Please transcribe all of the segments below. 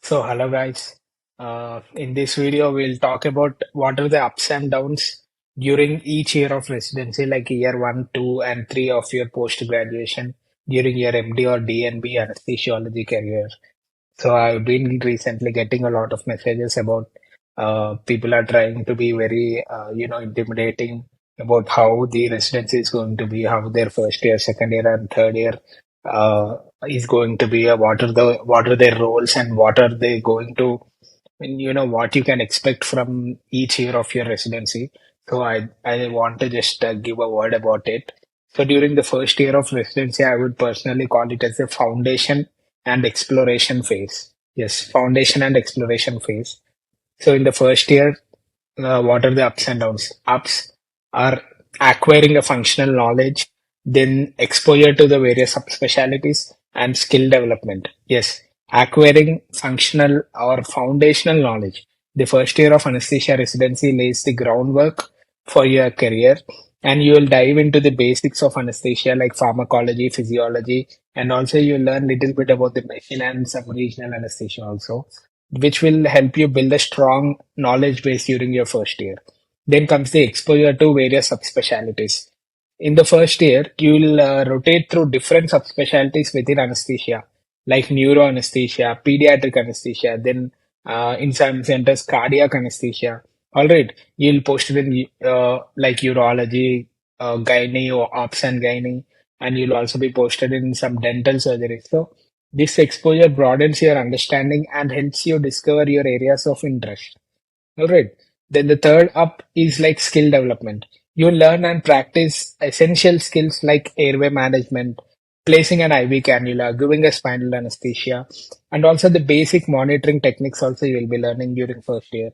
Hello guys. In this video, we'll talk about what are the ups and downs during each year of residency, like year one, two, and three of your post graduation during your MD or DNB anesthesiology career. So I've been recently getting a lot of messages about people are trying to be very intimidating about how the residency is going to be, how their first year, second year, and third year uh, is going to be. What are their roles and what are they going to, and what you can expect from each year of your residency. So I want to just give a word about it. So during the first year of residency, I would personally call it as the foundation and exploration phase. Yes, foundation and exploration phase. So in the first year, what are the ups and downs? Ups are acquiring a functional knowledge, then exposure to the various subspecialties and skill development. Yes, acquiring functional or foundational knowledge. The first year of anesthesia residency lays the groundwork for your career, and you will dive into the basics of anesthesia like pharmacology, physiology, and also you learn little bit about the machine and sub-regional anesthesia also, which will help you build a strong knowledge base during your first year. Then comes the exposure to various subspecialties. In the first year, you will rotate through different subspecialties within anesthesia, like neuroanesthesia, pediatric anesthesia, then in some centers, cardiac anesthesia. All right, you'll post it in like urology, gynae or ops and gynae, and you'll also be posted in some dental surgery. So this exposure broadens your understanding and helps you discover your areas of interest. All right. Then the third up is like skill development. You learn and practice essential skills like airway management, placing an IV cannula, giving a spinal anesthesia, and also the basic monitoring techniques also you will be learning during first year.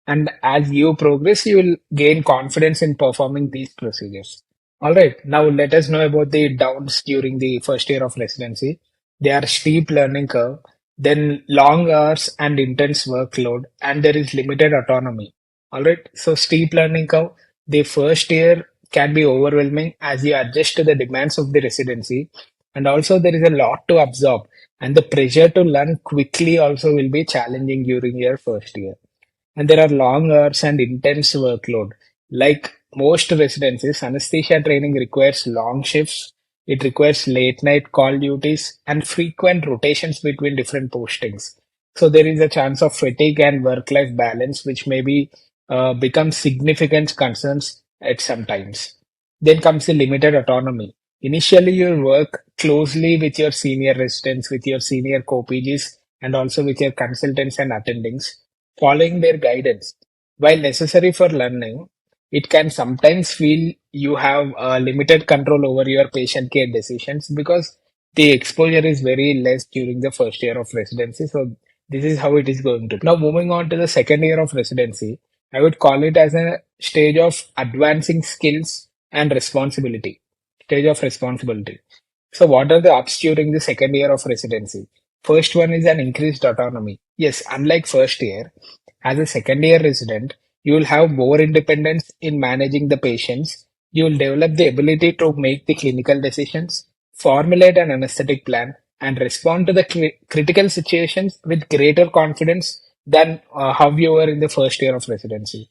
And as you progress, you will gain confidence in performing these procedures. All right. Now let us know about the downs during the first year of residency. They are steep learning curve, then long hours and intense workload, and there is limited autonomy. All right. So steep learning curve, the first year can be overwhelming as you adjust to the demands of the residency, and also there is a lot to absorb, and the pressure to learn quickly also will be challenging during your first year. And there are long hours and intense workload. Like most residencies, anesthesia training requires long shifts. It requires late night call duties and frequent rotations between different postings. So there is a chance of fatigue and work-life balance, which may be become significant concerns at some times. Then comes the limited autonomy. Initially, you work closely with your senior residents, with your senior co-PGs, and also with your consultants and attendings, following their guidance. While necessary for learning, it can sometimes feel you have limited control over your patient care decisions because the exposure is very less during the first year of residency. So this is how it is going to be. Now moving on to the second year of residency, I would call it as a stage of advancing skills and responsibility. Stage of responsibility. So what are the ups during the second year of residency? First one is an increased autonomy. Yes, unlike first year, as a second year resident, you will have more independence in managing the patients. You will develop the ability to make the clinical decisions, formulate an anesthetic plan, and respond to the critical situations with greater confidence than how you were in the first year of residency.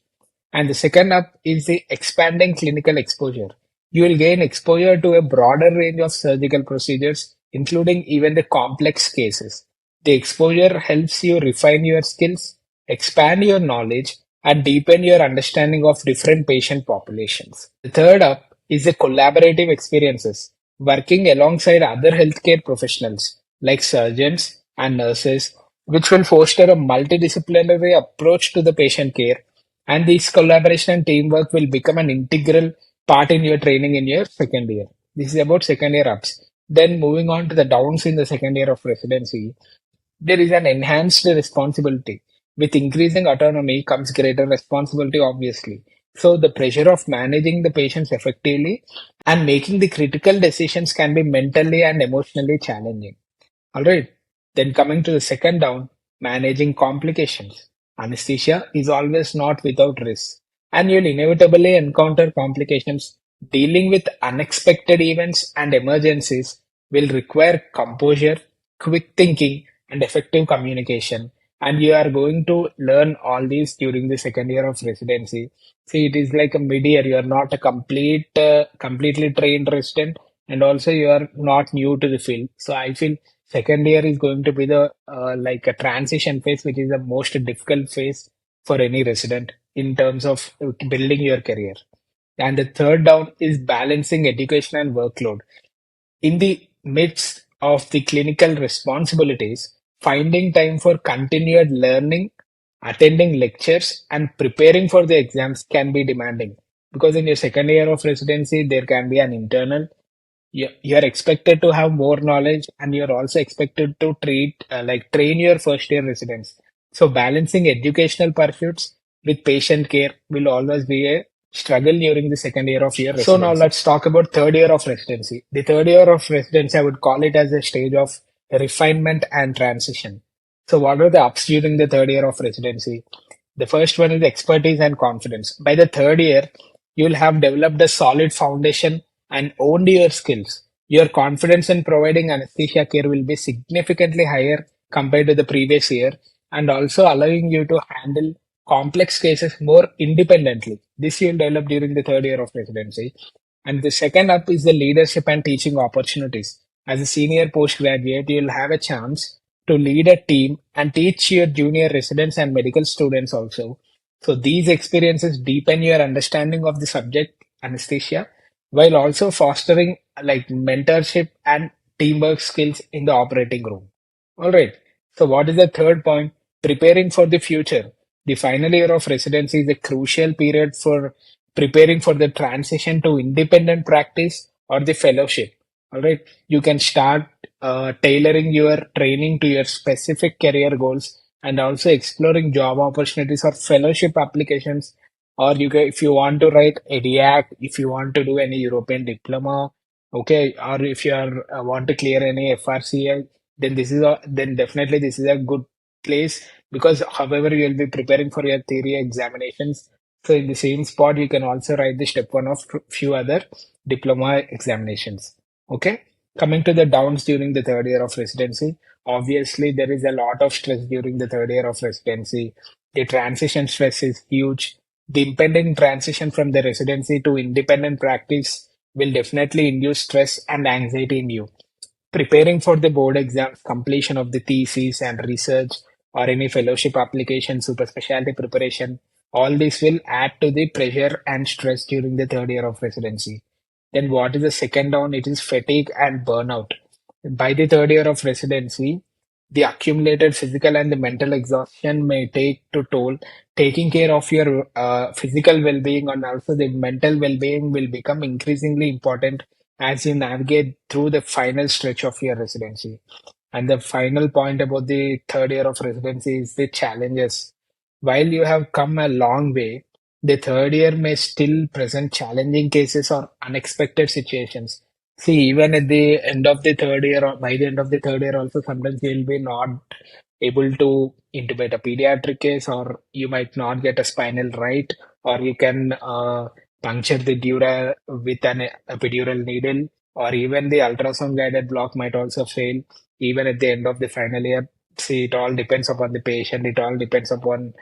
And the second up is the expanding clinical exposure. You will gain exposure to a broader range of surgical procedures, including even the complex cases. The exposure helps you refine your skills, expand your knowledge, and deepen your understanding of different patient populations. The third up is the collaborative experiences, working alongside other healthcare professionals like surgeons and nurses, which will foster a multidisciplinary approach to the patient care, and this collaboration and teamwork will become an integral part in your training in your second year. This is about second year ups. Then moving on to the downs in the second year of residency, there is an enhanced responsibility. With increasing autonomy comes greater responsibility, obviously. So the pressure of managing the patients effectively and making the critical decisions can be mentally and emotionally challenging. All right. Then coming to the second down, managing complications. Anesthesia is always not without risk, and you'll inevitably encounter complications. Dealing with unexpected events and emergencies will require composure, quick thinking, and effective communication. and you are going to learn all these during the second year of residency. See, it is like a mid-year. You are not a completely trained resident, and also you are not new to the field. So I feel second year is going to be the like a transition phase, which is the most difficult phase for any resident in terms of building your career. And the third down is balancing education and workload. In the midst of the clinical responsibilities, finding time for continued learning, attending lectures, and preparing for the exams can be demanding. Because in your second year of residency, there can be an internal. You're expected to have more knowledge, and you're also expected to train your first year residents. So balancing educational pursuits with patient care will always be a struggle during the second year of your residency. So now let's talk about third year of residency. The third year of residency, I would call it as a stage of refinement and transition. So what are the ups during the third year of residency? The first one is expertise and confidence. By the third year, you'll have developed a solid foundation and owned your skills. Your confidence in providing anesthesia care will be significantly higher compared to the previous year, and also allowing you to handle complex cases more independently. This you'll develop during the third year of residency. And the second up is the leadership and teaching opportunities. As a senior postgraduate, you'll have a chance to lead a team and teach your junior residents and medical students also. So these experiences deepen your understanding of the subject anesthesia while also fostering like mentorship and teamwork skills in the operating room. All right. So what is the third point? Preparing for the future. The final year of residency is a crucial period for preparing for the transition to independent practice or the fellowship. All right. You can start tailoring your training to your specific career goals and also exploring job opportunities or fellowship applications. Or if you want to write a DAC, if you want to do any European diploma, okay, or if you want to clear any FRCI, then then definitely this is a good place, because however you will be preparing for your theory examinations. So in the same spot, you can also write the step one of few other diploma examinations. Okay. Coming to the downs during the third year of residency, obviously there is a lot of stress during the third year of residency. The transition stress is huge. The impending transition from the residency to independent practice will definitely induce stress and anxiety in you. Preparing for the board exams, completion of the thesis and research, or any fellowship application, super specialty preparation, all this will add to the pressure and stress during the third year of residency. Then what is the second down? It is fatigue and burnout. By the third year of residency, the accumulated physical and the mental exhaustion may take to toll. Taking care of your physical well-being and also the mental well-being will become increasingly important as you navigate through the final stretch of your residency. And the final point about the third year of residency is the challenges. While you have come a long way, the third year may still present challenging cases or unexpected situations. See, even at the end of the third year, or by the end of the third year, also sometimes you'll be not able to intubate a pediatric case, or you might not get a spinal right, or you can puncture the dura with an epidural needle, or even the ultrasound guided block might also fail, even at the end of the final year. See, it all depends upon the patient. It all depends upon,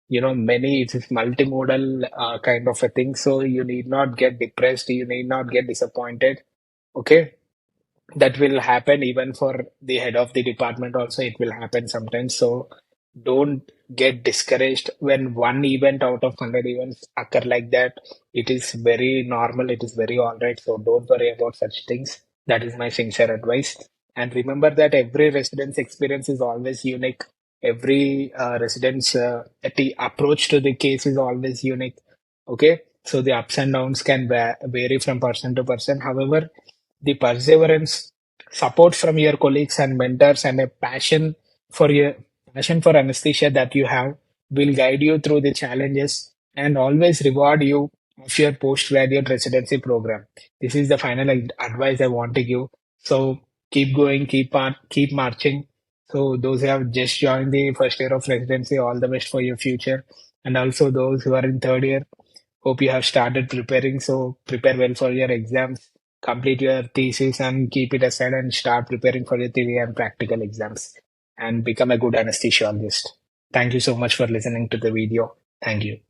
many, it is multimodal kind of a thing. So you need not get depressed. You need not get disappointed. Okay, that will happen even for the head of the department also. It will happen sometimes. So don't get discouraged when one event out of 100 events occur like that. It is very normal. It is very all right. So don't worry about such things. That is my sincere advice. And remember that every residence experience is always unique. Every residence approach to the case is always unique. Okay, so the ups and downs can vary from person to person. However, the perseverance, support from your colleagues and mentors, and a passion for anesthesia that you have will guide you through the challenges and always reward you of your postgraduate residency program. This is the final advice I want to give. So keep going, keep marching. So those who have just joined the first year of residency, all the best for your future. And also those who are in third year, hope you have started preparing. So prepare well for your exams, complete your thesis, and keep it aside and start preparing for your theory and practical exams and become a good anesthesiologist. Thank you so much for listening to the video. Thank you.